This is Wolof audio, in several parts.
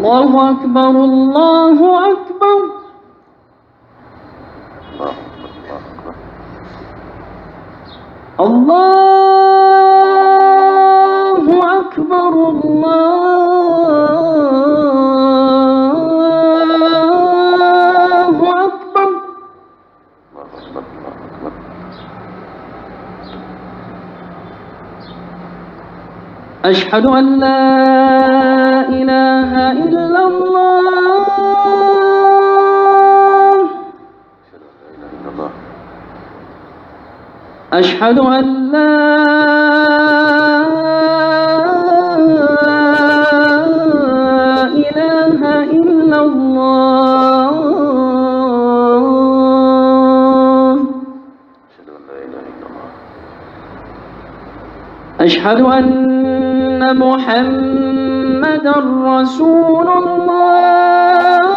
الله أكبر الله أكبر الله أكبر الله أكبر. أشهد أن لا إله إلا الله. أشهد أن لا إله إلا الله. أشهد أن محمدًا رسول الله.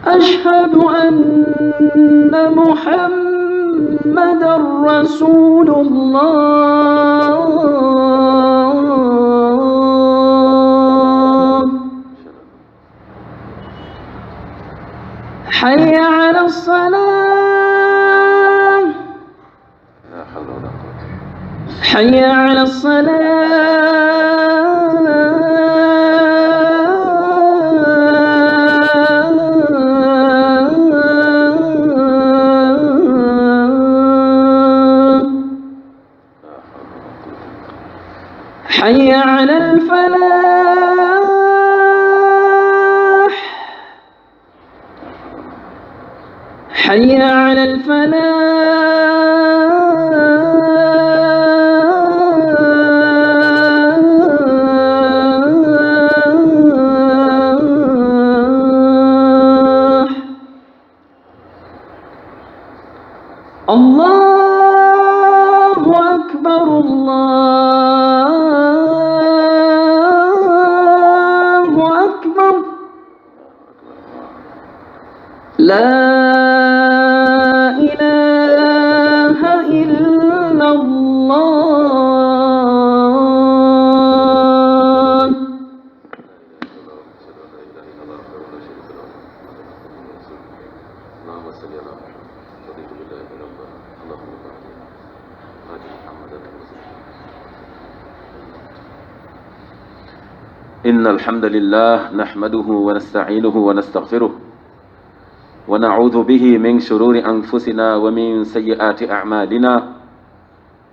أشهد أن محمدًا رسول الله. حي على الصلاة. حي على حي على الفلاح. حي على الفلاح. الله أكبر الله أكبر. لا إله إلا الله. إن الحمد لله نحمده ونستعينه ونستغفره ونعوذ به من شرور أنفسنا ومن سيئات أعمالنا.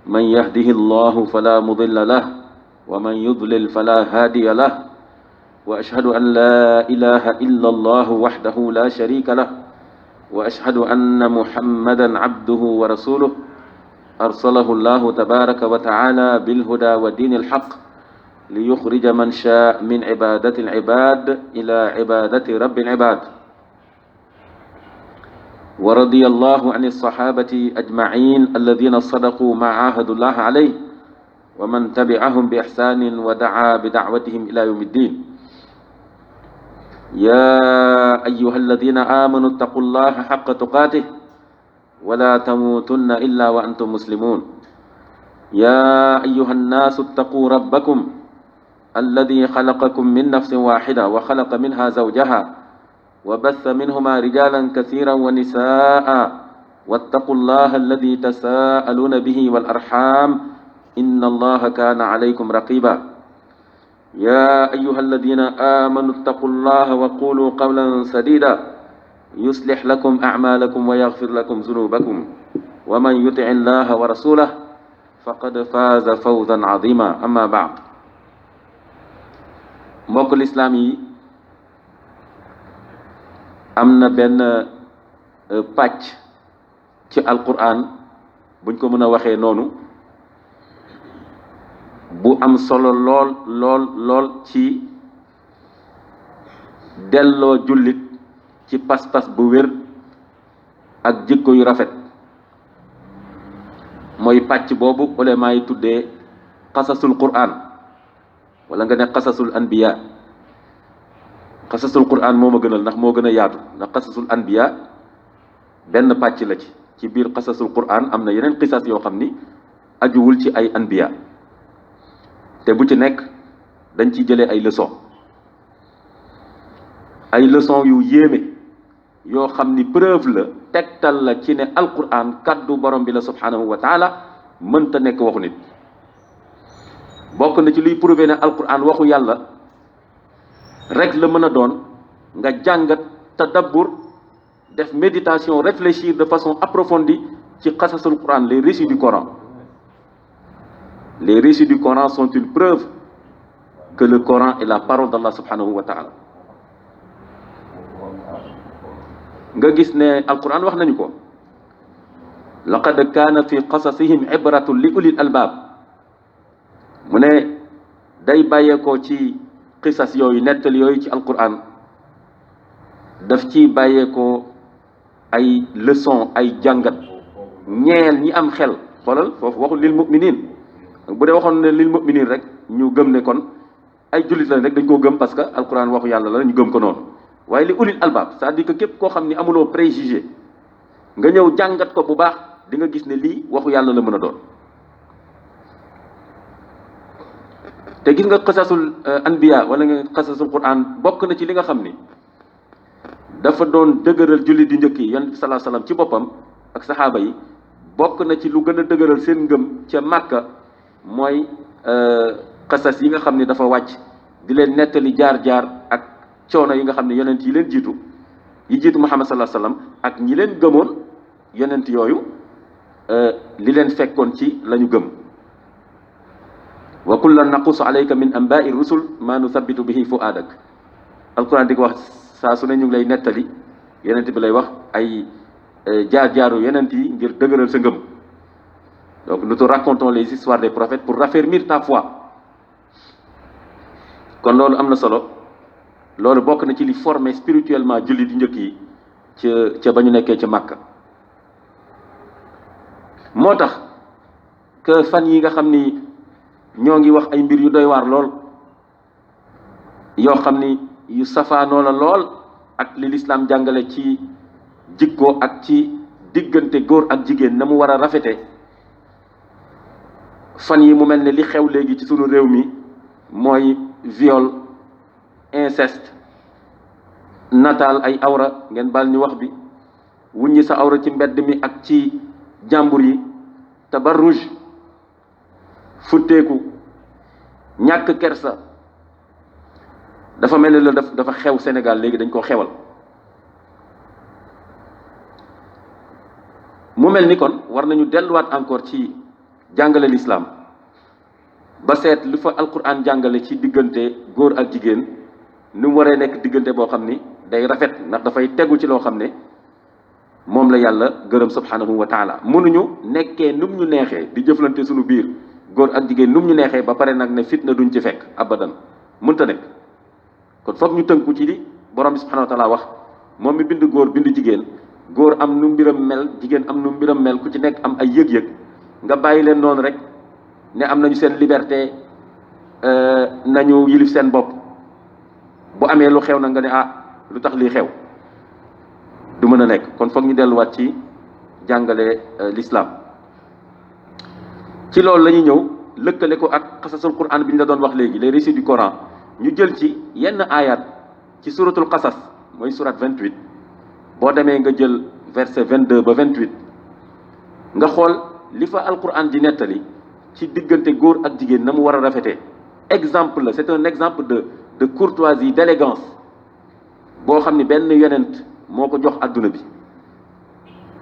من يهده الله فلا مضل له ومن يضلل فلا هادي له. وأشهد أن لا إله إلا الله وحده لا شريك له وأشهد أن محمدا عبده ورسوله أرسله الله تبارك وتعالى بالهدى ودين الحق ليخرج من شاء من عبادة العباد إلى عبادة رب العباد. ورضي الله عن الصحابة أجمعين الذين صدقوا ما عاهدوا الله عليه ومن تبعهم بإحسان ودعا بدعوتهم إلى يوم الدين. يا أيها الذين آمنوا اتقوا الله حق تقاته ولا تموتن إلا وأنتم مسلمون. يا أيها الناس اتقوا ربكم الذي خلقكم من نفس واحدة وخلق منها زوجها وبث منهما رجالا كثيرا ونساء واتقوا الله الذي تساءلون به والأرحام إن الله كان عليكم رقيبا. يا أيها الذين آمنوا اتقوا الله وقولوا قولا سديدا يصلح لكم أعمالكم ويغفر لكم ذنوبكم ومن يطع الله ورسوله فقد فاز فوزا عظيما. أما بعد. mbokk lislaam yi am na benn pàcc ci alquran buñ ko mën a waxee noonu bu am solo lool lool lool ci delloo jullit ci pas-pas bu wér ak jikko yu rafet. mooy pàcc boobu ulama yi tuddee qasasul quran wala nga ne qasasul anbiya. qasasul quran moo ma gënal ndax moo gën a yaatu ndax qasasul anbiya benn pàcc la ci biir qasasul quran am na yeneen qisas yoo xam ni ajuwul ci ay anbiya te bu ci nekk dañ ci jëlee ay leçon yu yéeme yoo xam ni preuve la tegtal la ci ne alquran kaddu borom bi la subhanahu wa taala mënta nekk waxu nit. bokk na ci luy prouver ne alquran waxu yàlla rek la mën a doon nga jàngat tadabbur def méditation réfléchir de façon approfondie ci qasasul Quran, les récits du Coran. Les récits du Coran sont une preuve que le Coran est la parole d'Allah subhanahu wa ta'ala. nga gis ne alquran wax nañu ko laqad kaana fi qasasihim ibratun li ulil albab mu ne day bàyyeekoo ci qisas yooyu nettali yooyu ci alquran daf ci bàyyeekoo ay leçon ay jàngat ñeel ñi am xel. xoolal foofu waxul lil mu'minin, bu dee waxoon ne lil mu'minin rek ñu gëm ne kon ay jullit lañ rek dañ koo gëm parce que alquran waxu yàlla la ñu gëm ko noonu. waaye li ulil albab c'est-à-dire que képp koo xam ni amuloo préjugé nga ñëw jàngat ko bu baax di nga gis ne lii waxu yàlla la mën a doon. te gis nga qasasul anbiya wala nga qasasul Quran bokk na ci li nga xam ni dafa doon dëgëral jullit di njëkk yi yonent bi sallallahu alayhi wasallam ci boppam ak saxaaba yi. bokk na ci lu gën a dëgëral seen ngëm ca Màkka mooy qasas yi nga xam ne dafa wàcc di leen nettali jaar-jaar ak coono yi nga xam ne yonent yi leen jiitu Muhammad sallallahu alayhi wasallam ak ñi leen gëmoon yonent yooyu li leen fekkoon ci la ñu gëm. wa kullan naqussu alayka min anba'i rusul ma nuthabbitu bihi fu'adak. alquran di ko wax saa su ne ñu ngi lay nettali yonent bi lay wax ay jaar-jaaru yonent yi ngir dëgëral sa ngëm. donc nous te racontons les histoires des prophètes pour raffermir ta foi. kon loolu am na solo loolu bokk na ci li former spirituellement jullit di njëkk yi ca ba ñu nekkee ca Màkka. moo tax que fan yi nga xam ni ñoo ngi wax ay mbir yu doy waar lool yoo xam ni yu safaanoo la lool ak li lislaam jàngale ci jikko ak ci diggante góor ak jigéen na mu war a rafete. fan yi mu mel ne li xew léegi ci sunu réew mi mooy viol, inceste, nataal ay awra ngeen baal ñu wax bi, wuññi sa awra ci mbedd mi ak ci jàmbur yi, tabarruj, futteeku, ñàkk kersa. dafa mel ne la dafa xew Sénégal léegi dañ koo xewal. mu mel ni kon war nañu delluwaat encore ci jàngale l'islam ba seet lu fa alquran jàngale ci diggante góor ak jigéen ni mu waree nekk diggante boo xam ni day rafet ndax dafay tegu ci loo xam ne moom la yàlla gërëm subhanahu wa taala. mënuñu nekkee num ñu neexee di jëflante suñu biir góor ak jigéen num ñu neexee ba pare nag ne fitna duñ ci fekk abadan mënta nekk. kon foog ñu tënku ci li borom bi subhanahu wa taala wax moom mi bind góor bind jigéen, góor am nu mbiram mel jigéen am nu mbiram mel, ku ci nekk am ay yëg-yëg nga bàyyi leen noonu rek ne am nañu seen liberté, nañu yilif seen bopp. bu amee lu xew na nga ne ah lu tax lii xew, du mën a nekk. kon foog ñu delluwaat ci jàngale l'islam. ci loolu la ñuy ñëw lëkkale ko ak qasasul Quran bi ñu la doon wax léegi, les récits du Coran. ñu jël ci yenn ayat ci suratul qasas mooy surat 28 boo demee nga jël verset 22 ba 28 nga xool li fa alquran di nettali ci diggante góor ak jigéen na mu war a rafetee. exemple la, c'est un exemple de courtoisie, d'élégance boo xam ni benn yonent moo ko jox adduna bi.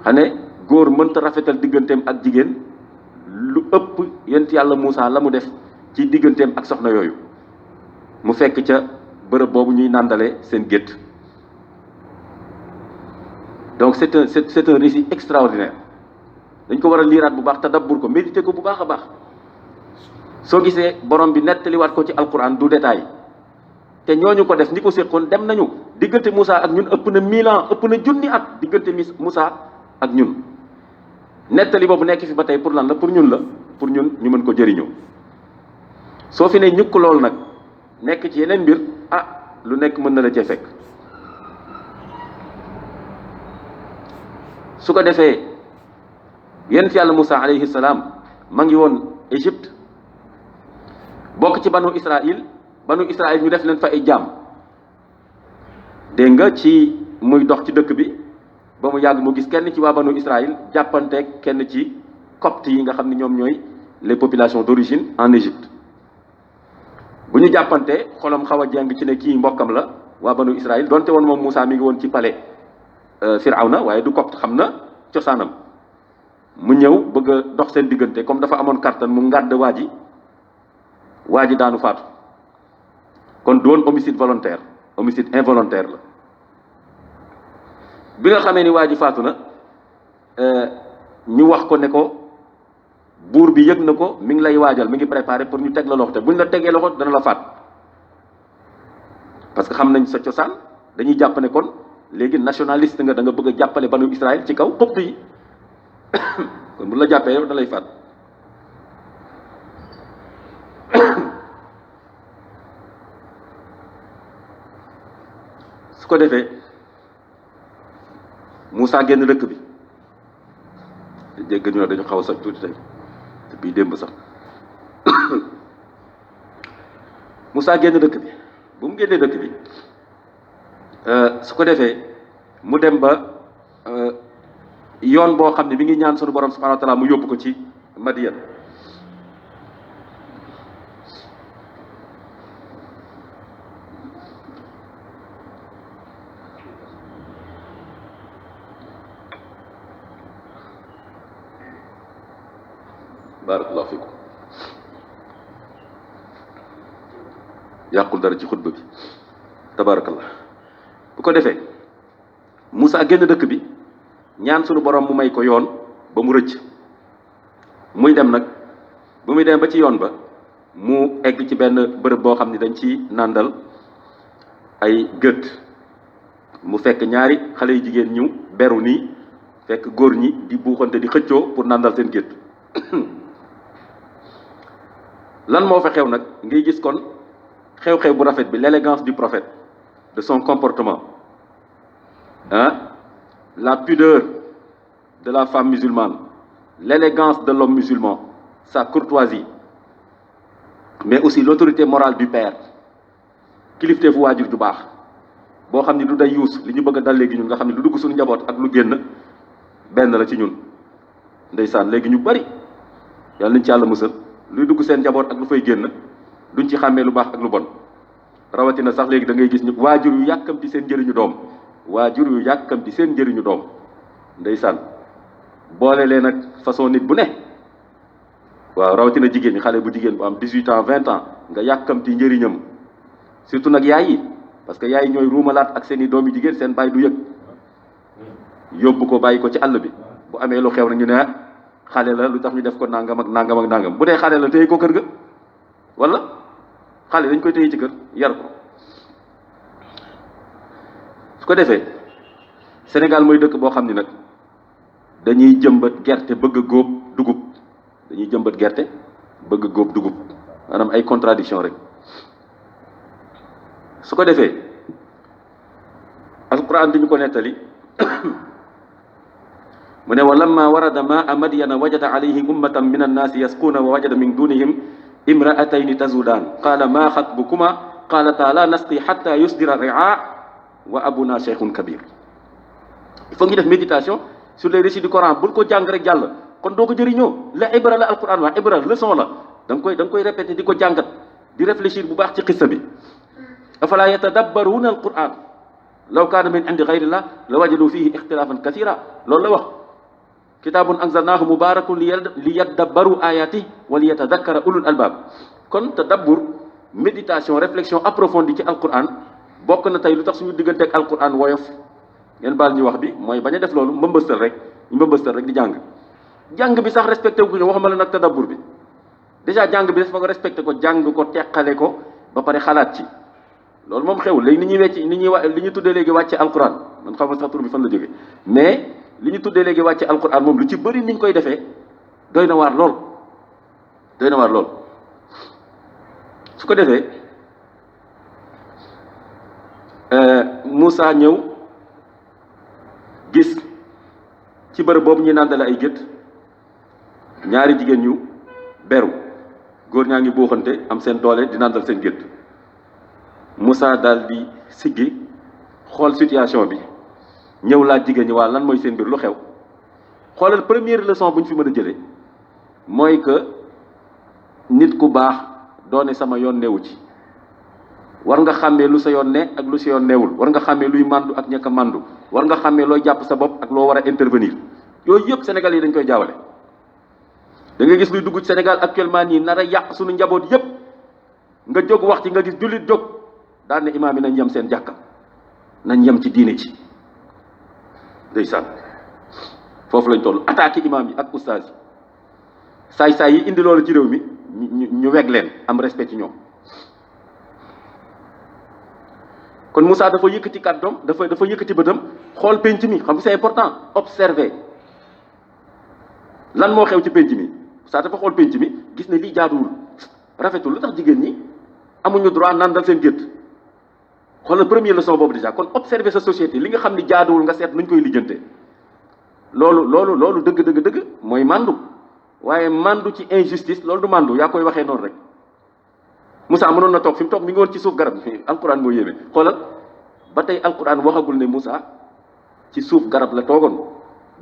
xane góor mënta rafetal digganteem ak jigéen lu ëpp yonent yàlla Muusa la mu def ci digganteem ak soxna yooyu. mu fekk ca bërëb boobu ñuy nàndale seen gétt. donc c'est un récit extraordinaire. dañ ko war a liiraat bu baax tadabbur ko, méditer ko bu baax a baax. soo gisee borom bi nettaliwaat ko ci alquran du détail te ñooñu ko def ñi ko séqoon dem nañu. diggante Moussa ak ñun ëpp na 1000 ans, ëpp na junni at diggante Moussa ak ñun. nettali boobu nekk fi ba tey pour lan la? pour ñun la, pour ñun ñu mën ko jëriñoo. soo fi ne ñukk loolu nag nekk ci yeneen mbir, lu nekk mën na la cee fekk. su ko defee yonent yàlla Moussa alayhi salaam ma ngi woon Égypte bokk ci banu Israël ñu def leen fa ay jaam dégg nga ci muy dox ci dëkk bi ba mu yàgg mu gis kenn ci waa banu Israël jàppanteeg kenn ci copte yi nga xam ne ñoom ñooy les populations d'origine en Égypte bu ñu jàppante xolam xaw a jeng ci ne kii mbokkam la waa banu Israël donte woon moom Moussa mi ngi woon ci palais Firawna waaye du copte xam na cosaanam mu ñëw bëgg a dox seen diggante comme dafa amoon kartan mu ngàdd waa ji daanu faatu kon du woon homicide volontaire homicide involontaire la bi nga xamee ni waa ji faatu na ñu wax ko ne ko buur bi yëg na ko mi ngi lay waajal mi ngi préparé pour ñu teg la loxo te buñ la tegee loxo dana la faat parce que xam nañ sa cosaan dañuy jàpp ne kon léegi nationaliste nga da nga bëgg a jàppale banu Israël ci kaw copte yi kon bu la jàppee yow da lay faat su ko defee Moussa génn dëkk bi dégg ñu ne dañu xaw a soj tuuti tey te bii démb sax Moussa génn dëkk bi bu mu génnee dëkk bi su ko defee mu dem ba yoon boo xam ne mi ngi ñaan sunu borom subhanahu wa taala mu yóbbu ko ci Madiyan barakallahu fikum yàqul dara ci xutba bi tabarakallah bu ko defee Moussa génn dëkk bi ñaan sunu borom mu may ko yoon ba mu rëcc muy dem nag bu muy dem ba ci yoon ba mu egg ci benn bërëb boo xam ne dañ ci nàndal ay gët mu fekk ñaari xale yu jigéen ñu beru nii fekk góor ñi di buuxante di xëccoo pour nàndal seen gët lan moo fa xew nag ngay gis kon xew-xew bu rafet bi l'élégance du prophète de son comportement la pudeur de la femme musulmane l'élégance de l'homme musulman sa courtoisie mais aussi l'autorité morale du père kilifteefu waajur ju baax boo xam ni du day yuus li ñu bëgg a dal léegi ñun nga xam ne lu dugg suñu njaboot ak lu génn benn la ci ñun ndeysaan léegi ñu bari yàlla nañ ci yàlla musal luy dugg seen njaboot ak lu fay génn duñ ci xàmmee lu baax ak lu bon rawatina sax léegi da ngay gis ñu waajur yu yàkkamti seen njëriñu doom waajur yu yàkkamti seen njëriñu doom ndeysaan boole leen ak façon nit bu ne waaw rawatina jigéen ñi xale bu jigéen bu am 18 ans 20 ans nga yàkkamti njëriñam surtout nag yaay yi parce que yaay ñooy ruumalaat ak seen i doomi jigéen seen baay du yëg yóbbu ko bàyyi ko ci àll bi bu amee lu xew na ñu ne xale la lu tax ñu def ko nangam ak nangam ak nangam bu dee xale la téye ko kër ga wala xale dañ koy téye ci kër yar ko su ko defee Sénégal mooy dëkk boo xam ni nag dañuy jëmbat gerte bëgg a góob dugub dañuy jëmbat gerte bëgg a góob dugub maanaam ay contradiction rek su ko defee alquran di ñu ko nettali mu ne wa lamma warada maa madyana wajada alayhi ummatan min annaasi yasquuna wa wajada min dunihim imraatayni tazudaan qaala maa xatbukuma qaalataa laa nasqi xatta yusdira ria wa abuna cheikhun kabir. il faut ñu def méditation sur les récits du Coran bul ko jàng rek jàll kon doo ko jëriñoo la ibra la alquran wax ibra leçon la da nga koy répété di ko jàngat di réfléchir bu baax ci xissa bi afala yatadabbaruuna alquran law kaana min indi gayrillah la wajadu fihi ixtilaafan kathira loolu la wax kitaabun anzalnaahu mubaarakun li yaddabbaru ayaatihi wa li yatadakkara ulul albaab kon tadabbur méditation réflexion approfondie ci alquran bokk na tey lu tax suñu digganteeg alquran woyof ngeen baal ñu wax bi mooy bañ a def loolu mbëmbëstal rek di jàng bi sax respecté wu ñu waxuma la nag tadabbur bi déjà jàng bi dafa ko respecté ko jàng ko teqale ko ba pare xalaat ci loolu moom xewul léegi li ñu tuddee léegi wàcce alquran man xam nga sax tur bi fan la jógee mais li ñu tuddee léegi wàcce alquran moom lu ci bëri ni ñu koy defee doy na waar lool su ko defee Moussa ñëw gis ci bërëb boobu ñuy nàndale ay gétt ñaari jigéen ñu beru góor ñaa ngi booxante am seen doole di nàndal seen gétt Moussa daal di siggi xool situation bi ñëw laaj jigéen ñi waa lan mooy seen mbir lu xew xoolal première leçon bu ñu fi mën a jëlee mooy que nit ku baax doone sama yoon newu ci war nga xàmmee lu sa yoon ne ak lu sa yoon newul war nga xàmmee luy màndu ak ñàkk a màndu war nga xàmmee looy jàpp sa bopp ak loo war a intervenir yooyu yëpp Sénégal yi dañ koy jaawale da nga gis luy dugg ci Sénégal actuellement nii nar a yàq suñu njaboot yëpp nga jóg wax ci nga gis jullit jóg daan ne imaam yi nañ yem seen jàkka nañ yem ci diine ci ndeysaan foofu lañ toll attaqué imaam yi ak ustaas yi saay-saay yi indi loolu ci réew mi ñu weg leen am respect ci ñoom kon Moussa dafa yëkkati kàddoom dafa yëkkati bëtam xool penc mi xam nga c'est important observer lan moo xew ci penc mi Moussa dafa xool penc mi gis ne lii jaaduwul rafetul lu tax jigéen ñi amuñu droit nandal seen gétt xoolal première leçon boobu déjà kon observer sa société li nga xam ni jaaduwul nga seet nuñ koy lijjantee loolu dëgg mooy màndu waaye màndu ci injustice loolu du màndu yaa koy waxee noonu rek Moussa mënoon na toog fi mu toog mi ngi woon ci suuf garab alquran moo yéeme xoolal ba tey alquran waxagul ne Moussa ci suuf garab la toogoon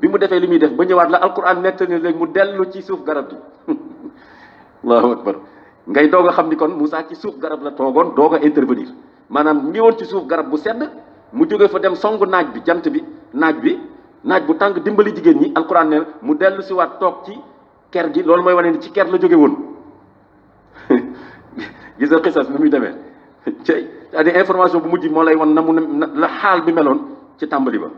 bi mu defee li muy def ba ñëwaat la alquran nett ne léegi mu dellu ci suuf garab gi allahu akbar ngay doog a xam ni kon Moussa ci suuf garab la toogoon doog a intervenir maanaam ngi woon ci suuf garab bu sedd mu jóge fa dem songu naaj bi jant bi naaj bu tàng dimbali jigéen ñi alquran ne mu dellu si waat toog ci ker gi loolu mooy wane ni ci ker la jóge woon gis nga xisas ni muy demee c'est-à-dire information bu mujj moo lay wan na mu la xaal bi meloon ci tàmbali ba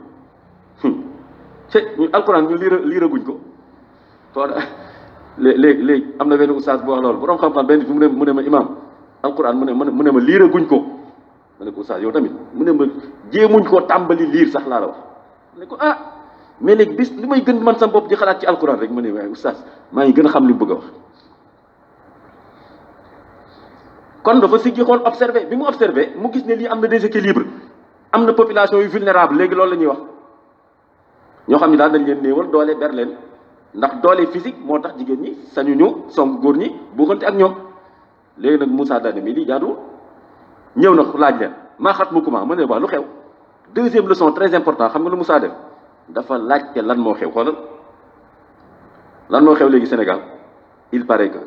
ñu alquran ñu liiraguñ ko toog léegi am na benn oustaz bu wax loolu borom xam-xam benn fi mu ne ma imam alquran mu ne ma liiraguñ ko ma ne ko oustaz yow tamit mu ne ma jéemuñ koo tàmbali liir sax laa la wax ma ne ko mais léegi bis li may gën man sa bopp di xalaat ci alquran rek ma ne waaye oustaz maa ngi gën a xam li mu bëgg a wax kon dafa siggi xool observé bi mu observé mu gis ne lii am na déséquilibre am na population yu vulnérable léegi loolu la ñuy wax ñoo xam ne daal dañ leen néewal doole ber leen ndax doole physique moo tax jigéen ñi sañu ñu song góor ñi buuxante ak ñoom léegi nag Moussa daane mii lii jaaduwul ñëw na laaj leen maa xat mu kuma ma ne waa lu xew deuxième leçon très important xam nga lu Moussa def dafa laajte lan moo xew xoolal lan moo xew léegi Sénégal il paraît que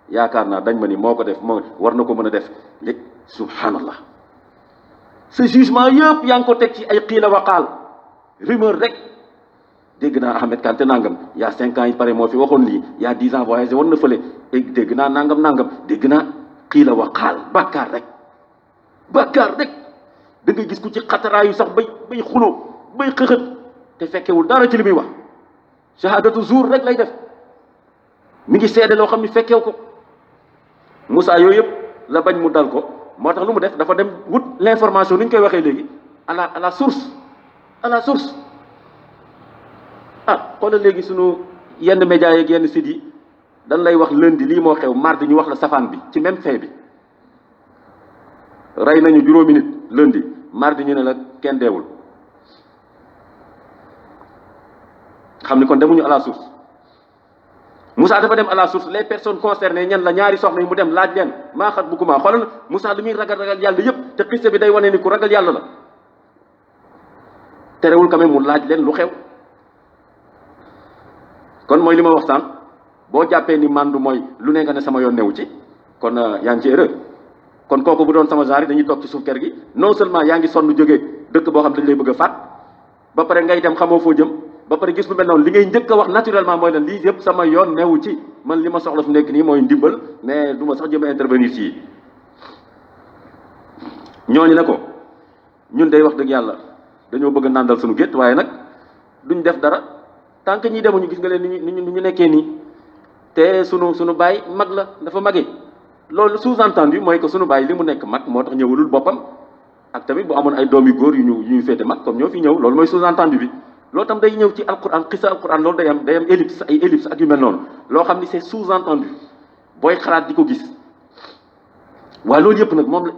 yaakaar naa dañ ma ni moo ko def moo war na ko mën a def léegi subhanallah ce jugement yëpp yaa ngi ko teg ci ay xiila waqaal rumeur rek dégg naa Ahmed Kanté nangam y a 5 ans il paraît moo fi waxoon lii y a 10 ans voyagé woon na fële dégg naa nangam dégg naa xiila waqaal bàkkaar rek da ngay gis ku ci xataraayu sax bay xuloo bay xëxët te fekkewul dara ci li muy wax shahadatu jour rek lay def mi ngi seede loo xam ni fekkew ko Moussa yooyu yëpp la bañ mu dal ko moo tax lu mu def dafa dem wut l'information ni ñu koy waxee léegi à la source xoolal léegi sunu yenn médias yeeg yenn sites yi dañ lay wax lundi lii moo xew mardi ñu wax la safaan bi ci même fait bi rey nañu juróomi nit lundi mardi ñu ne la kenn deewul xam ni kon demuñu à la source Moussa dafa dem à la source les personnes concernées ñan la ñaari soxna yi mu dem laaj leen maa xat bu kuma xoolal Moussa li muy ragal yàlla yëpp te xiste bi day wane ni ku ragal yàlla la terewul quand même mu laaj leen lu xew kon mooy li ma wax sànq boo jàppee ni mandu mooy lu ne nga ne sama yoon newu ci kon yaa ngi ci erreur kon kooku bu doon sama genre yi dañuy toog ci suuf kër gi non seulement yaa ngi sonn jógee dëkk boo xam dañ lay bëgg a faat ba pare ngay dem xamoo foo jëm ba pare gis lu mel noonu li ngay njëkk a wax naturellement mooy lan lii yëpp sama yoon newu ci man li ma soxla fi nekk nii mooy ndimbal mais du ma sax jëm a intervenir ci ñooñu ne ko ñun day wax dëgg yàlla dañoo bëgg a nàndal suñu gétt waaye nag duñ def dara tant que ñi demuñu gis nga leen ni ñu nekkee nii te sunu baay mag la dafa magee loolu sous-entendu mooy que sunu baay li mu nekk mag moo tax ñëwalul boppam ak tamit bu amoon ay doom yu góor yu ñu féete mag comme ñoo fi ñëw loolu mooy sous-entendu bi loolu tam day ñëw ci alquran xisa alquran loolu day am ellipse ay ellipse ak yu mel noonu loo xam ni c'est sous-entendu booy xalaat di ko gis waaye loolu yëpp nag moom la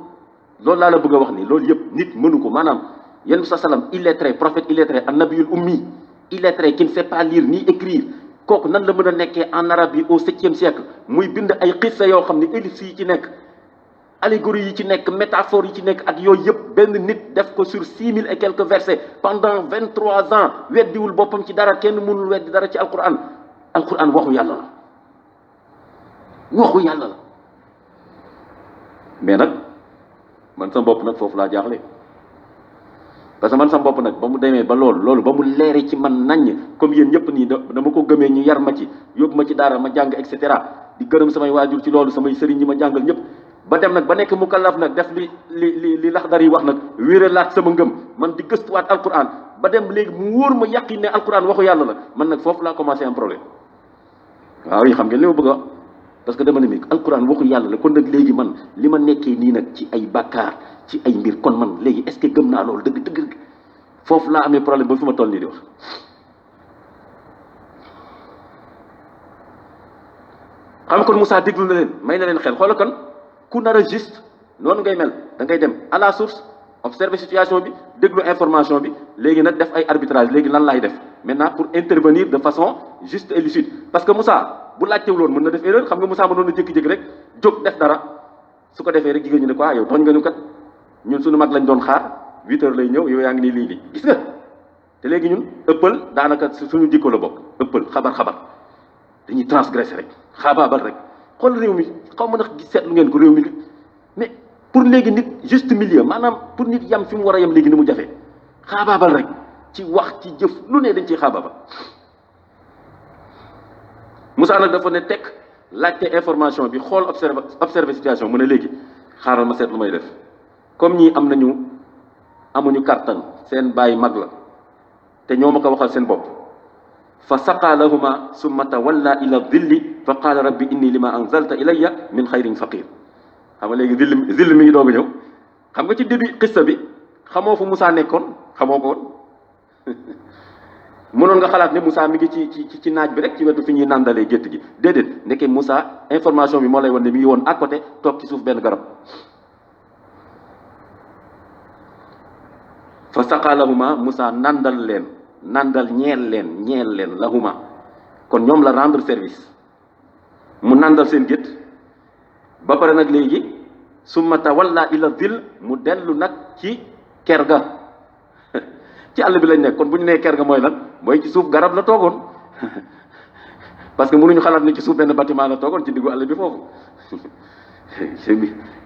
loolu laa la bëgg a wax ni loolu yëpp nit mënu ko maanaam yéen sa salam illettré prophète illettré an nabiyul ummi illettré qui ne sait pas lire ni écrire kooku nan la mën a nekkee en Arabie au 7e siècle muy bind ay xissa yoo xam ne ellipses yi ci nekk allégorie yi ci nekk métaphore yi ci nekk ak yooyu yëpp benn nit def ko sur 6000 et quelques versets pendant 23 ans weddiwul boppam ci dara, kenn mënul weddi dara ci alquran. alquran waxu yàlla la, waxu yàlla la. mais nag man sa bopp nag foofu laa jaaxle, parce que man sa bopp nag ba mu demee ba loolu ba mu leere ci man naññ, comme yéen ñëpp nii dama ko gëmee ñu yar ma ci, yóbbu ma ci daara ma jàng et cetera, di gërëm samay waajur ci loolu, samay sëriñ ñi ma jàngal ñëpp, ba dem nag ba nekk mukallaf nag def li Laxdari yi wax nag, wéeralaat sama ngëm, man di gëstuwaat alquran ba dem léegi mu wóor ma yàqin ne alquran waxu yàlla la, man nag foofu laa commencé am problème. waaw yi xam ngeen li ma bëgg a wax, parce que dama ne mi alquran waxu yàlla la, kon nag léegi man li ma nekkee nii nag ci ay bàkkaar ci ay mbir, kon man léegi est-ce que gëm naa loolu dëgg foofu laa amee problème ba fi ma toll nii di wax. xam kon Moussa déglu na leen, may na leen xel, xoola kon ku nar a juste noonu ngay mel, da ngay dem à la source observer situation bi, déglu information bi, léegi nag def ay arbitrage. léegi lan laay def maintenant pour intervenir de façon juste et lucide, parce que Moussa bu laajtewul woon mën na def erreur. xam nga Moussa mënoon na jékki-jékki rek jóg def dara, su ko defee rek jigéen ñi ne ko yow tooñ nga ñu kat, ñun suñu mag lañ doon xaar 8 heures lay ñëw, yow yaa ngi nii lii gis nga. te léegi ñun ëppal daanaka suñu jikko la bokk, ëppal xabar dañuy transgressé rek, xaabaabal rek. xool réew mi xaw ma ndax seetlu ngeen ko, réew mi mais pour léegi nit juste milieu, maanaam pour nit yam fi mu war a yam léegi ni mu jafee, xaabaabal rek ci wax ci jëf, lu ne dañ ciy xaabaabal. Moussa nag dafa ne tekk laajte information bi, xool observer situation, mu ne léegi xaaral ma seet lu may def, comme ñii amuñu kàttan, seen bàyyi mag la te ñoo ma ko waxal seen bopp. fa saqa lahuma summa tawalla ila dhilli fa qaala rabbi inni lima anzalta ilayya min xayrin faqir. xam nga léegi zill mi ngi doog a ñëw. xam nga ci début xissa bi xamoo fu Moussa nekkoon, xamoo ko woon mënoon nga xalaat ne Moussa mi ngi ci naaj bi rek ci wetu fi ñuy nàndalee gétt gi. déedéet, nekkee Moussa information bi moo lay won ne mi ngi woon à côté toog ci suuf benn garab. fa saqa lahuma, Moussa nandal ñeel leen lahuma, kon ñoom la rendre service, mu nandal seen gétt ba pare nag léegi summa tawalla ila dhil, mu dellu nag ci ker ga ci àll bi lañ nekk, kon bu ñu nee ker ga mooy lan, mooy ci suuf garab la toogoon parce que mënuñu xalaat ne ci suuf benn bâtiment la toogoon ci diggu àll bi foofu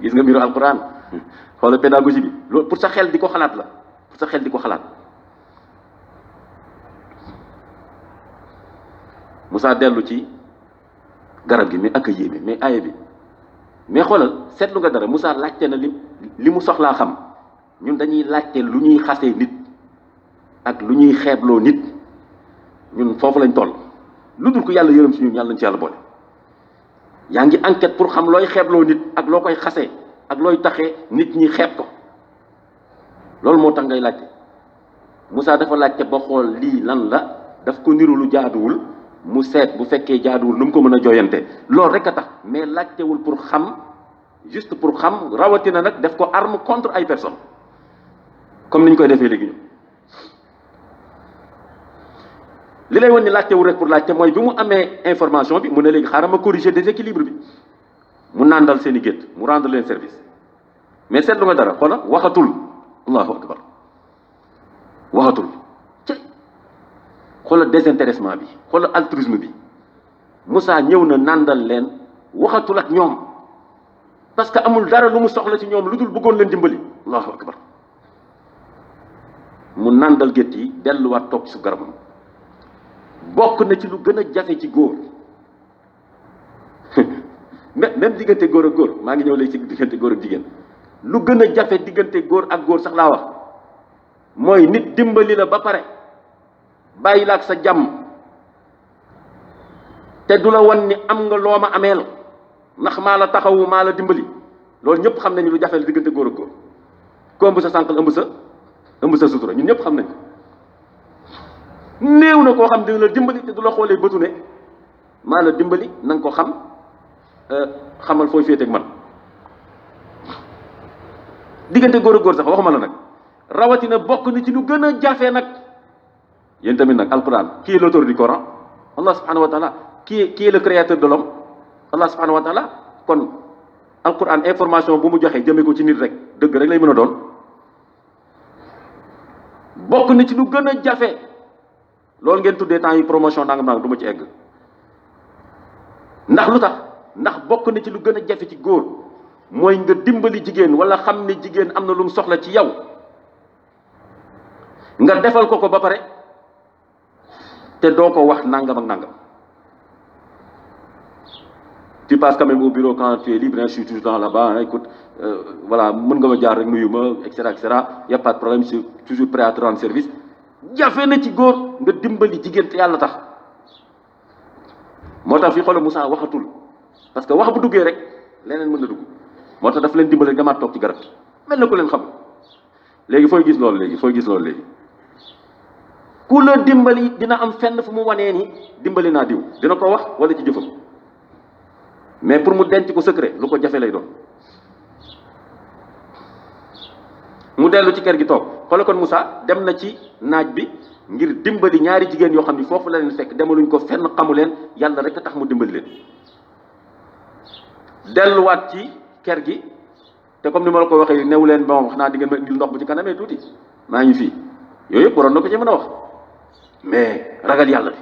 gis nga mbiru alquran, xoola pédagogie bi loolu pour sa xel di ko xalaat la, pour sa xel di ko xalaat. Moussa dellu ci garab gi, mais ak a yéeme, mais aaya bi, mais xoolal seetlu nga dara, Moussa laajte na li mu soxlaa xam. ñun dañuy laajte lu ñuy xasee nit ak lu ñuy xeebloo nit, ñun foofu lañ toll. lu dul ko yàlla yërëm si ñun, yàlla nañ ci yàlla boole. yaa ngi enquête pour xam looy xeebloo nit ak loo koy xasee ak looy taxee nit ñi xeeb ko, loolu moo tax ngay laajte. Moussa dafa laajte ba xool lii lan la, daf ko niru lu jaaduwul, mu seet bu fekkee jaaduwul nu mu ko mën a jooyante, loolu rek a tax, mais laajtewul pour xam, juste pour xam, rawatina nag def ko arme contre ay personnes comme ni ñu koy defee léegi ñu. li lay wan ni laajtewul rek pour laajte mooy bi mu amee information bi mu ne léegi xaaral ma corriger déséquilibre bi, mu nàndal seen i gétt, mu rendre leen service. mais seetlu nga dara, xoola waxatul allahu akbar, waxatul. xoolal désintéressement bi, xoolal altruisme bi. Moussa ñëw na nàndal leen, waxatul ak ñoom parce que amul dara lu mu soxla ci ñoom lu dul bëggoon leen dimbali. allahu akbar. mu nàndal gétt yi, delluwaat toog ci su garabam. bokk na ci lu gën a jafe ci góor même diggante góor ak góor, maa ngi ñëw léegi ci diggante góor ak jigéen, lu gën a jafe diggante góor ak góor sax laa wax, mooy nit dimbali la ba pare bàyyi la ak sa jàmm te du la wan ni am nga loo ma ameel ndax maa la taxawu, maa la dimbali. loolu ñëpp xam nañu lu jafe la diggante góor ak góor. ko ëmb sa sànqal ëmb sa sutura, ñun ñëpp xam nañ ko. néew na koo xam dina la dimbali te du la xoolee bëtu ne maa la dimbali, na nga ko xam, xamal fooy féeteeg man. diggante góor ak góor sax waxuma la nag, rawatina bokk ni ci lu gën a jafe nag. yéen tamit nag alquran, qui est l'auteur du Coran? Allah subhanahu wa taala qui est le créateur de l'homme, Allah subhanahu wa taala. kon alquran information bu mu joxe jëme ko ci nit rek dëgg rek lay mën a doon. bokk na ci lu gën a jafe loolu ngeen tuddee temps yi promotion nangam du ma ci egg ndax lu tax ndax bokk na ci lu gën a jafe ci góor mooy nga dimbali jigéen wala xam ne jigéen am na lu mu soxla ci yow nga defal ko ba pare te doo ko wax nangam ak nangam. Tu passes quand même au bureau quand tu es libre, je suis toujours dans là-bas, écoute, voilà, mën nga ma jaar rek nuyu ma, etc., y a pas de problème, je suis toujours prêt à te rendre service. jafe na ci góor nga dimbali jigéen te yàlla tax moo tax fii xoolal Moussa waxatul parce que wax bu duggee rek leneen mën na dugg moo tax daf leen dimbali damaat toog ci garab gi mel na ko leen xam léegi fooy gis loolu léegi ku la dimbali dina am fenn fu mu wanee ni dimbali naa diw dina ko wax wala ci jëfam mais pour mu denc ko secret lu ko jafe lay doon mu dellu ci kër gi toog xoolal kon Moussa dem na ci naaj bi ngir dimbali ñaari jigéen yoo xam ni foofu la leen fekk demaluñ ko fenn xamu leen yàlla rek a tax mu dimbali leen delluwaat ci kër gi te comme ni ma la ko waxee new leen bon wax naa di ngeen ma indil ndox bu ci kanamee tuuti maa ngi fii yooyu yëpp waroon na ko ci mën a wax mais ragal yàlla bi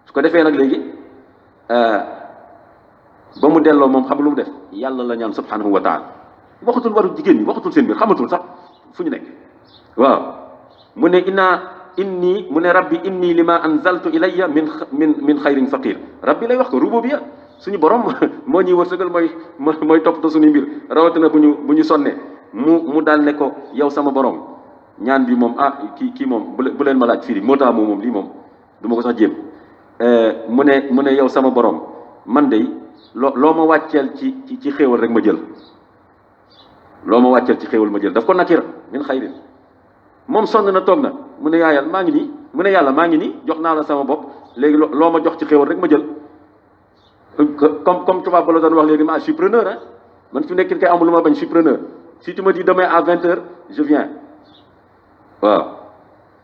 su ko defee nag léegi ba mu delloo moom xam lu mu def yàlla la ñaan subhanahu wa taala waxatul waru jigéen ñi waxatul seen biir xamatul sax fu ñu nekk waaw mu ne mu ne rabbi inni lima anzaltu ilayya min xayrin faqir rabbi lay wax ko rububiyya suñu borom moo ñuy wërsëgal mooy toppatoo suñu mbir rawatina bu ñu sonnee mu daal ne ko yow sama borom ñaan bi moom kii moom bu leen ma laaj firi moo tax moom lii moom du ma ko sax jéem mu ne yow sama borom man de loo ma wàcceel ci xéewal rek ma jël loo ma wàcceel ci xéewal ma jël daf ko nakira min xayrin moom sonn na toog na mu ne yaayal maa ngi nii mu ne yàlla maa ngi nii jox naa la sama bopp léegi loo ma jox ci xéewal rek ma jël comme tubaab ba la doon wax léegi je suis preneur hein man fi nekk kay amul lu ma bañ je suis preneur si tu me dis demain à 20h je viens waaw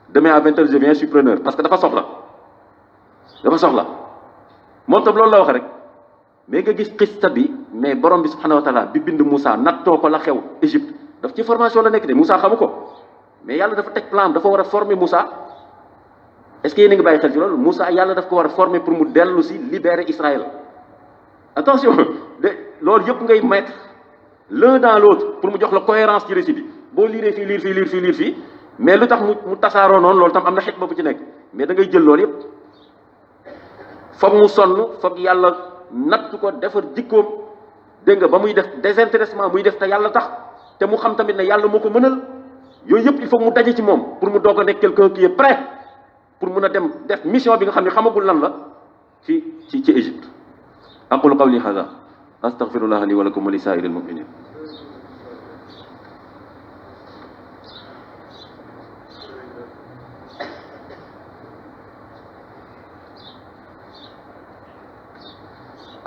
demain à 20h je viens je suis preneur parce que dafa soxla moom tam loolu la wax rek mais nga gis xista bi mais borom bi subhanahu wa taala bi bind Moussa nattoo ko la xew Égypte daf ci formation la nekk de Moussa xamu ko mais yàlla dafa teg plan dafa war a former Moussa est-ce que yéen a ngi bàyyi xel ci loolu Moussa yàlla daf ko war a former pour mu dellu si libérer Israël attention de loolu yëpp ngay mettre l'un dans l'autre pour mu jox la cohérence ci récit bi boo liiree fii liir fii mais lu tax mu tasaaroo noonu loolu tam am na xikma bu ci nekk mais da ngay jël loolu yëpp foog mu sonn foog yàlla natt ko defar jikkoom dégg nga ba muy def désintéressement muy def te yàlla tax te mu xam tamit ne yàlla moo ko mënal yooyu yëpp il faut mu daje ci moom pour mu doog a nekk quelqu'un qui est prêt pour mun a dem def mission bi nga xam ne xamagul lan la ci Égypte aqulu qawli hada astaghfirullah li wa lakum wa li saa'iril mu'minin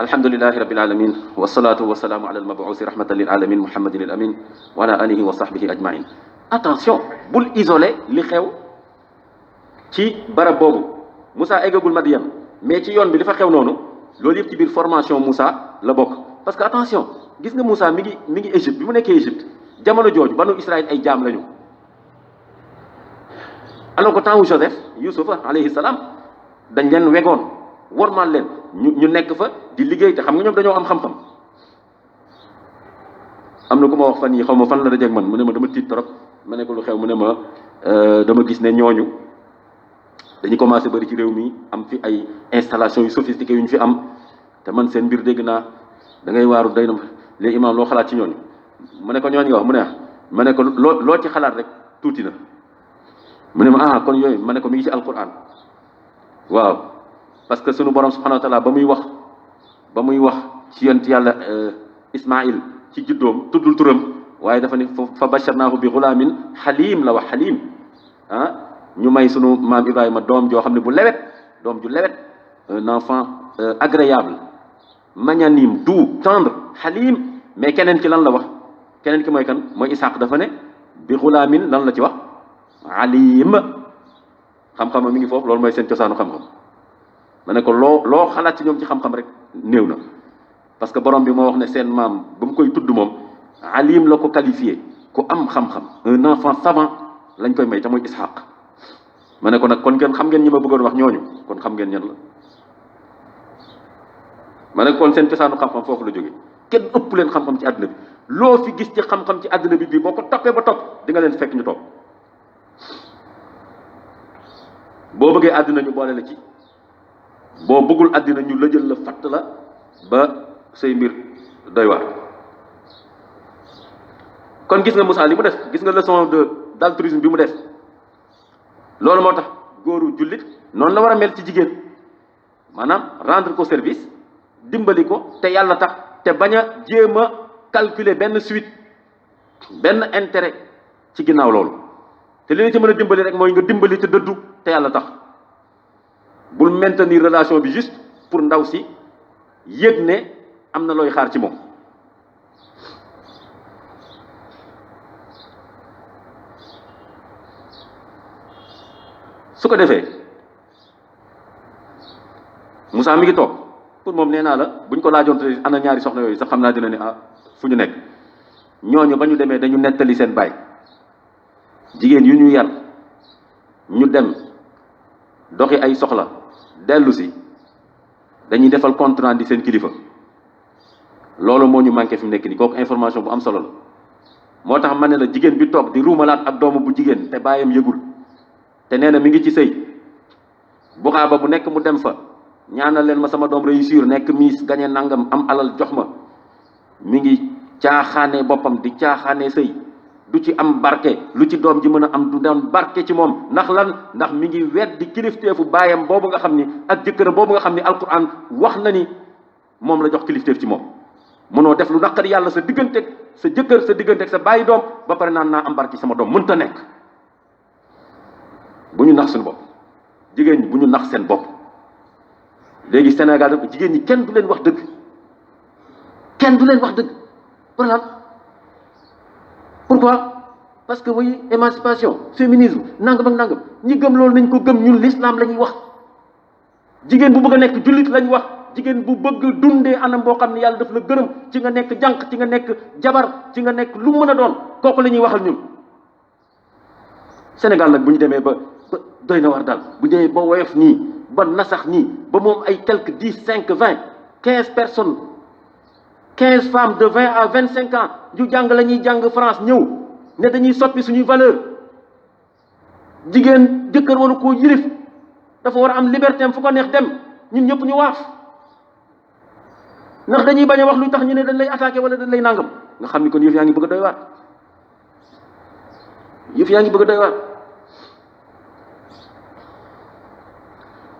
alhamdulillahi rabbil alamin wassalatu wassalamu ala al-mab'uuthi rahmatan lil alamin muhammadin al amin wa ala alihi wa sahbihi ajma'in attention bul isolé li xew ci barab boobu Moussa eggagul Madian mais ci yoon bi li fa xew noonu loolu yëpp ci biir formation Moussa la bokk parce que attention gis nga Moussa mi ngi Égypte bi mu nekkee Égypte jamono jooju banu Israël ay jaam lañu alors que temps wu Joseph Youssoufa alayhi salaam dañ leen wegoon wormaal leen ñu nekk fa di liggéey te xam nga ñoom dañoo am xam-xam am na ku ma wax fan yi xaw ma fan la dajeeg man mu ne ma dama tiit trop ma ne ko lu xew mu ne ma dama gis ne ñooñu dañu commencé bari ci réew mi am fi ay installation yu sophistiquées yu ñu fi am te man seen mbir dégg naa da ngay waaru day na léegi imaam loo xalaat ci ñooñu mu ne ko ñooñu nga wax mu ne ma ne ko loo ci xalaat rek tuuti na mu ne ma kon yooyu ma ne ko mi ngi ci alquran waaw parce que sunu borom subhanahu wa taala ba muy wax ci yonent yàlla Ismaïl ci juddoom tuddul turam waaye dafa ne fa basharnaahu bi ghulaamin halim la wax halim ñu may sunu maam Ibrahima doom joo xam ne bu lewet doom ju lewet un enfant agréable magnanime doux tendre halim mais keneen ki lan la wax keneen ki mooy kan mooy Ishaq dafa ne bi ghulaamin lan la ci wax alim xam-xama mi ngi foofu loolu mooy seen cosaanu xam-xam ma ne ko loo xalaat ci ñoom ci xam-xam rek néew na parce que borom bi moo wax ne seen maam ba mu koy tudd moom alim la ko qualifié ku am xam-xam un enfant savant lañ koy may te mooy Ishaq ma ne ko nag kon ngeen xam ngeen ñi ma bëggoon wax ñooñu kon xam ngeen ñan la ma ne ko kon seen cosaanu xam-xam foofu la jóge kenn ëpp leen xam-xam ci àdduna bi loo fi gis ci xam-xam ci àdduna bi bii boo ko toppee ba topp di nga leen fekk ñu topp boo bëggee àdduna ñu boole la ci boo bëggul àddina ñu lëjël la fatt la ba say mbir doy waar kon gis nga Moussa li mu def gis nga leçon d'altruisme bi mu def loolu moo tax góoru jullit noonu la war a mel ci jigéen maanaam rendre ko service dimbali ko te yàlla tax te bañ a jéem a calculer benn suite benn intérêt ci ginnaaw loolu te li la ci mën a dimbali rek mooy nga dimbali te dëddu te yàlla tax bul maintenir relation bi juste pour ndaw si yëg ne am na looy xaar ci moom su ko defee Moussa mi ngi toog pour moom nee naa la buñ ko laajoon te ana ñaari soxna yooyu sax xam naa dina ne fu ñu nekk ñooñu ba ñu demee dañu nettali seen baay jigéen yu ñu yar ñu dem doxi ay soxla dellu si dañuy defal compte rendu seen kilifa loolu moo ñu manqué fi mu nekk nii kooku information bu am solo la moo tax ma ne la jigéen bi toog di ruumalaat ak doomu bu jigéen te baayam yëgul te nee na mi ngi ci sëy buxaaba bu nekk mu dem fa ñaanal leen ma sama doom réussir nekk miis gañe nangam am alal jox ma mi ngi caaxaane boppam di caaxaane sëy du ci am barke lu ci doom ji mën a am du doon barke ci moom ndax lan ndax mi ngi weddi kilifteefu baayam boobu nga xam ni ak jëkkëram boobu nga xam ni alquran wax na ni moom la jox kilifteef ci moom mënoo def lu naqari yàlla sa digganteeg sa jëkkër sa digganteeg sa bàyyi doom ba pare naan naa am barke sama doom mënta nekk bu ñu nax suñu bopp jigéen ñi bu ñu nax seen bopp léegi Sénégal jigéen ñi kenn du leen wax dëgg kenn du leen wax dëgg pour lan pourquoi parce que oui émancipation féminisme nangam ak nangam ñi gëm loolu nañ ko gëm ñun l'islam la ñuy wax jigéen bu bëgg a nekk jullit la ñuy wax jigéen bu bëgg dundee anam boo xam ne yàlla daf la gërëm ci nga nekk jànq ci nga nekk jabar ci nga nekk lu mën a doon kooku la ñuy waxal ñun Sénégal nag bu ñu demee ba doy na war daal bu ñu demee ba woyof nii ba nasax nii ba moom ay quelques 10 5 20 15 personnes 15 femmes de 20 à 25 ans yu jàng la ñuy jàng France ñëw ne dañuy soppi suñuy valeur jigéen jëkkër waru koo yilif dafa war a am liberté am fu ko neex dem ñun ñëpp ñu waaf ndax dañuy bañ a wax lu tax ñu ne dañ lay attaqué wala dañ lay nangam nga xam ni kon yëf yaa ngi bëgg a doy waar yëf yaa ngi bëgg a doy waar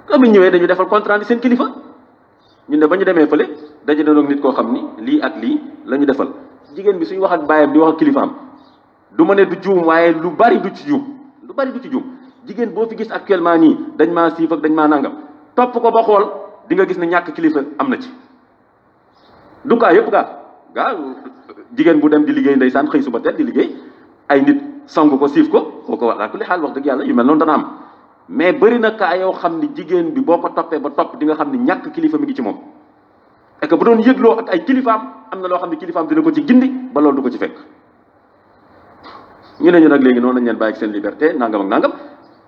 comme ñëwee dañu defal contrat di seen kilifa ñun ne ba ñu demee fële daje na nit koo xam ni lii ak lii la ñu defal jigéen bi suñu wax ak baayam di wax ak kilifaam du ma ne du juum waaye lu bari du ci juum lu bari du ci juum jigéen boo fi gis actuellement nii dañ maa siif ak dañ maa nangam topp ko ba xool di nga gis ne ñàkk kilifa am na ci du kaa yëpp gaa jigéen bu dem di liggéey ndeysaan xëy suba teel di liggéey ay nit song ko siif ko kooku wax laa ku li xaal wax dëgg yàlla yu mel noonu dana am mais bëri na kaa yoo xam ni jigéen bi boo ko toppee ba topp di nga xam ni ñàkk kilifa mi ngi ci moom et que bu doon yëgloo ak ay kilifaam am na loo xam ne kilifaam dina ko ci gindi ba loolu du ko ci fekk ñu ne ñu nag léegi noonu lañ leen bàyyi ak seen liberté nangam ak nangam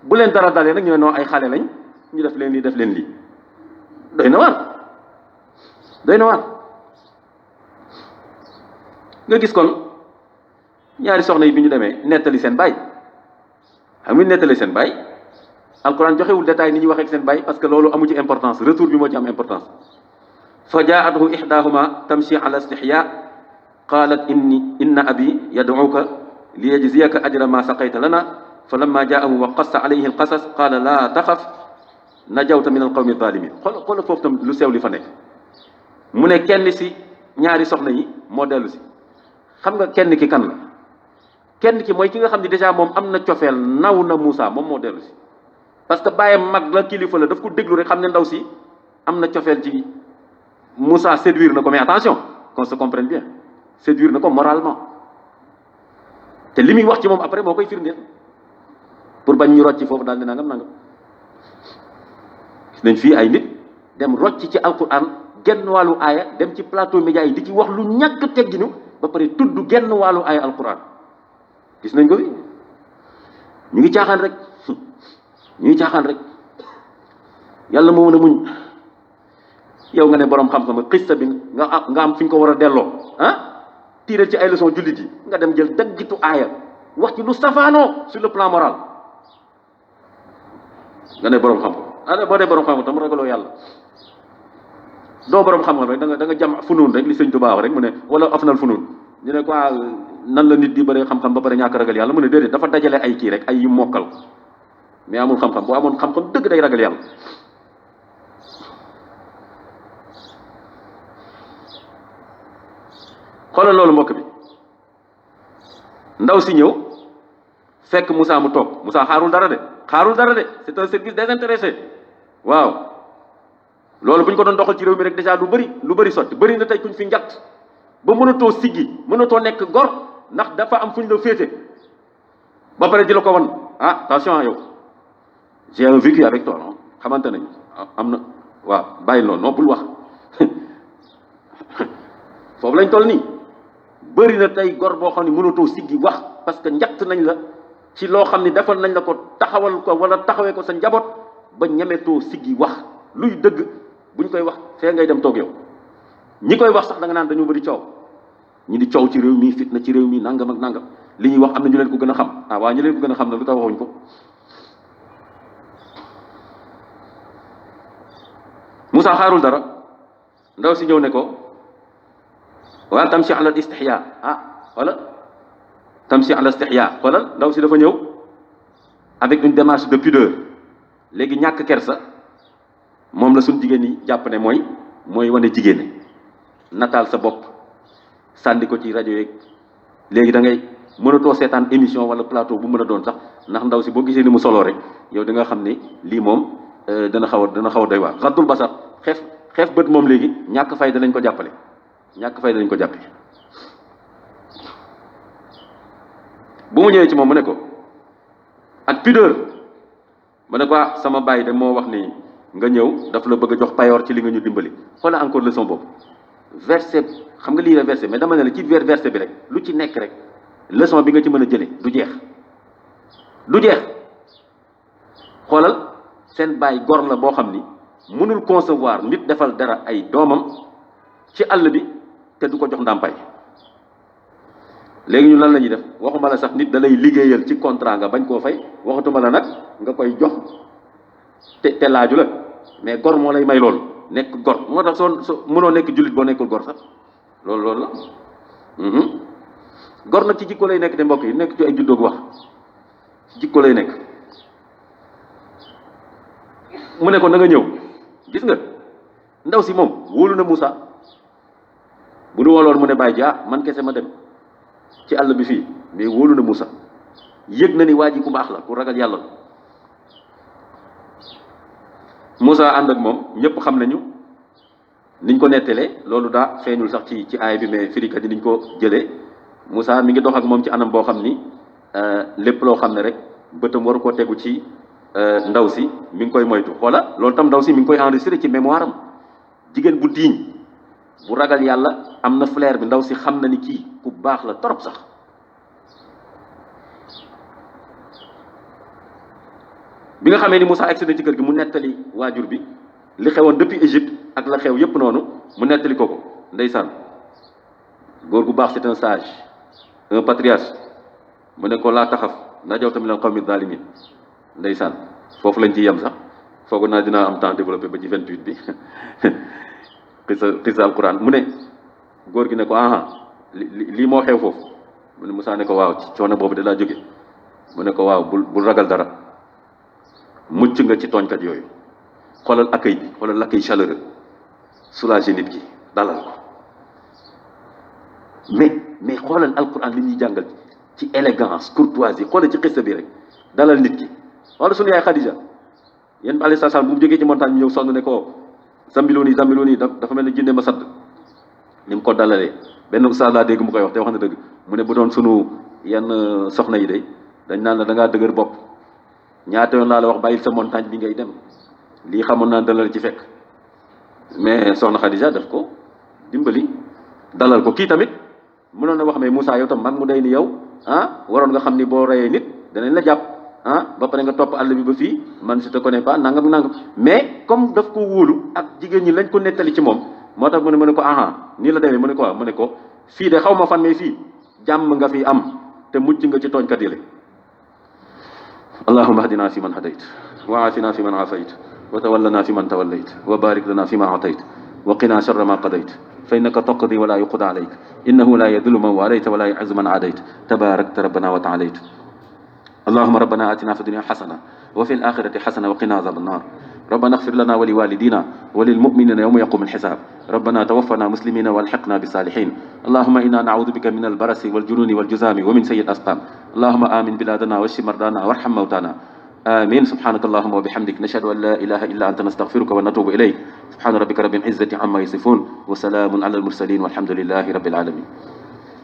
bu leen dara dalee nag ñu ne noonu ay xale lañ ñu def leen lii def leen lii doy na waar doy na waar nga gis kon ñaari soxna yi bi ñu demee nettali seen baay xam nga nettali seen baay alquran joxewul détail ni ñuy waxee ak seen baay parce que loolu amu ci importance retour bi moo ci am importance fa jaathu ihdahuma tamshi ala istihya qalat inna abi yad'uka liyajziyaka ajra ma saqayta lana fa lamma jaahu wa qassa alayhi alqasas qala la taxaf najawta min alqawmi alzalimin xool foofu tam lu sew li fa nekk mu ne kenn si ñaari soxna yi moo dellu si xam nga kenn ki kan la kenn ki mooy ki nga xam ne déjà moom am na cofeel naw na Moussa moom moo dellu si parce que bàyyam mag la kilifa la daf ko déglu rek xam ne ndaw si am na cofeel ci Moussa séduire na ko mais attention qu'on se comprenne bien séduire na ko moralement te li muy wax ci moom après moo koy firndeel pour bañ ñu rocc ci foofu daal di nangam gis nañ fii ay nit dem rocc ci alquran genn wàllu aaya dem ci plateau média yi di ci wax lu ñàkk tegginu ba pare tudd genn wàllu aaya alquran gis nañ ko fi ñu ngi caaxaan rek ñu ngi caaxaan rek yàlla moo mën a muñ yow nga ne borom xam-xam xista bi nga am fi ñu ko war a delloo tiiral ci ay leçon jullit yi nga dem jël daggitu aaya wax ci lu safaanoo sur le plan moral nga ne borom xam-xam boo dee borom xam-xam tam ragaloo yàlla doo borom xam-xam rek da nga jam funuun rek li sëñ Tuubaa rek mu ne wala afnal funuun ñu ne quoi nan la nit di bëri xam-xam ba pare ñàkk ragal yàlla mu ne déedéet dafa dajale ay kii rek ay yu mokkal mais amul xam-xam boo amoon xam-xam dëgg day ragal yàlla xoolal loolu mbokk bi ndaw si ñëw fekk Moussa mu toog Moussa xaarul dara de c'est un service désintéressé waaw loolu bu ñu ko doon doxal ci réew mi rek déjà lu bëri sotti bëri na tey kuñ fi njatt ba mënatoo siggi mënatoo nekk gor ndax dafa am fu ñu la féete ba pare di la ko wan attention yow j'ai un vécu avec toi non xamante nañ am na waaw bàyyi loolu non bul wax foofu lañ toll nii bëri na tey gor boo xam ne mënatoo siggi wax parce que njatt nañ la ci loo xam ne defal nañ la ko taxawal ko wala taxawee ko sa njaboot ba ñemetoo siggi wax luy dëgg buñ koy wax fee ngay dem toog yow ñi koy wax sax da nga naan dañoo bëri coow ñi di coow ci réew mi fitna ci réew mi nangam ak nangam li ñuy wax am na ñu leen ko gën a xam waaw ñu leen ko gën a xam na lu tax waxuñ ko Moussa xaarul dara ndaw si ñëw ne ko waa tamshi ala istihya wala tamshi ala istihya wala ndaw si dafa ñëw avec une démarche de pudeur léegi ñàkk kersa moom la suñ jigéen ñi jàpp ne mooy wane jigéen nataal sa bopp sànni ko ci rajo yeeg léegi da ngay mënatoo seetaan émission wala plateau bu mën a doon sax ndax ndaw si boo gisee ni mu soloo rek yow di nga xam ne lii moom dana xaw a doy waar raddul basar xeef bët moom léegi ñàkk fay danañ ko jàppale bu mu ñëwee ci moom mu ne ko ak pudeur mu ne ko sama baay de moo wax ni nga ñëw daf la bëgg a jox payoor ci li nga ñu dimbali xoola encore leçon boobu verset xam nga lii la verset mais dama ne la ci verset bi rek lu ci nekk rek leçon bi nga ci mën a jële du jeex xoolal seen baay gor la boo xam ni mënul concevoir nit defal dara ay doomam ci àll bi te du ko jox ndàmpaay léegi ñu lan la ñuy def waxuma la sax nit da lay liggéeyal ci contrat nga bañ koo fay waxatuma la nag nga koy jox te laaju la mais gor moo lay may loolu nekk gor moo tax soo mënoo nekk jullit boo nekkul gor sax loolu la gor nag ci jikko lay nekk te mbokk yi nekk ci ay juddoog wax ci jikko lay nekk mu ne ko na nga ñëw gis nga ndaw si moom wóolu na Moussa bu du woloon mu ne bàyyi ji man kese ma dem ci àll bi fii mais wóolu na Moussa yëg na ni waa ji ku baax la ku ragal yàlla la Moussa ànd ak moom ñëpp xam nañu niñ ko nettalee loolu daa feeñul sax ci aay bi mais firikat yi niñ ko jëlee Moussa mi ngi dox ak moom ci anam boo xam ni lépp loo xam ne rek bëtam waru koo tegu ci ndaw si mi ngi koy moytu xoola loolu tam ndaw si mi ngi koy enregistré ci mémoire am jigéen bu diiñ bu ragal yàlla am na flair bi ndaw si xam na ni kii ku baax la torop sax bi nga xamee ni Moussa accédé ci kër gi mu nettali waajur bi li xewoon depuis Égypte ak la xew yépp noonu mu nettali ko ndeysaan góor gu baax c'est un sage un patriarche mu ne ko laa taxaf najawta minal qawmi zalimin ndeysaan foofu lañ ci yem sax foogu naa dinaa am temps développé ba ci 28 bi xisa alquran mu ne góor gi ne ko lii moo xew foofu mu ne Moussa ne ko waaw ci coono boobu da laa jóge mu ne ko waaw bul ragal dara mucc nga ci tooñkat yooyu xoolal accueil bi xoolal l'accueil chaleureux soulager nit ki dalal ko mais xoolal alquran li ñuy jàngal ci élégance courtoisie xoolal ci xista bi rek dalal nit ki xoolal suñu yaay Khadija yéen alayhi salaam bu mu jógee ci montagne bi ñëw sonn ne ko zambiluni dafa mel ni jinne ma sadd ni mu ko dalalee benn ustaas laa dégg mu koy wax te wax na dëgg mu ne bu doon sunu yenn soxna yi de dañ naan la da ngaa dëgër bopp ñaata yoon laa la wax bàyyil sa montagne bi ngay dem lii xamoon naa dalal ci fekk mais soxna Khadija daf ko dimbali dalal ko kii tamit mënoon na wax mais Moussa yow tam mag mu day ni yow waroon nga xam ni boo reyee nit danañ la jàpp ba pare nga topp àll bi ba fii man je te connais pas nangam nangam mais comme daf ko wóolu ak jigéen ñi lañ ko nettali ci moom moo tax mu ne ko nii la demee mu ne ko waaw mu ne ko fii de xaw ma fan mais fii jàmm nga fi am te mucc nga ci tooñkat yi la allahumma hadina fi man hadayt wa aafina fi man aafayt wa tawallana fi man tawallayt wa barik lana fi ma atayt wa qina sharra ma qadayt fa innaka taqdi wa la yuqda alayk innahu la yadillu man walayta wa la yu'izzu man adayt tabarakta rabbana wa ta'alayt اللهم ربنا آتنا في الدنيا حسنة وفي الآخرة حسنة وقنا عذاب النار ربنا اغفر لنا ولوالدينا وللمؤمنين يوم يقوم الحساب ربنا توفنا مسلمين والحقنا بالصالحين اللهم إنا نعوذ بك من البرس والجنون والجذام ومن سيء الأسقام اللهم آمن بلادنا واشف مرضانا وارحم موتانا آمين سبحانك اللهم وبحمدك نشهد أن لا إله إلا أنت نستغفرك ونتوب إليك سبحان ربك رب العزة عما يصفون وسلام على المرسلين والحمد لله رب العالمين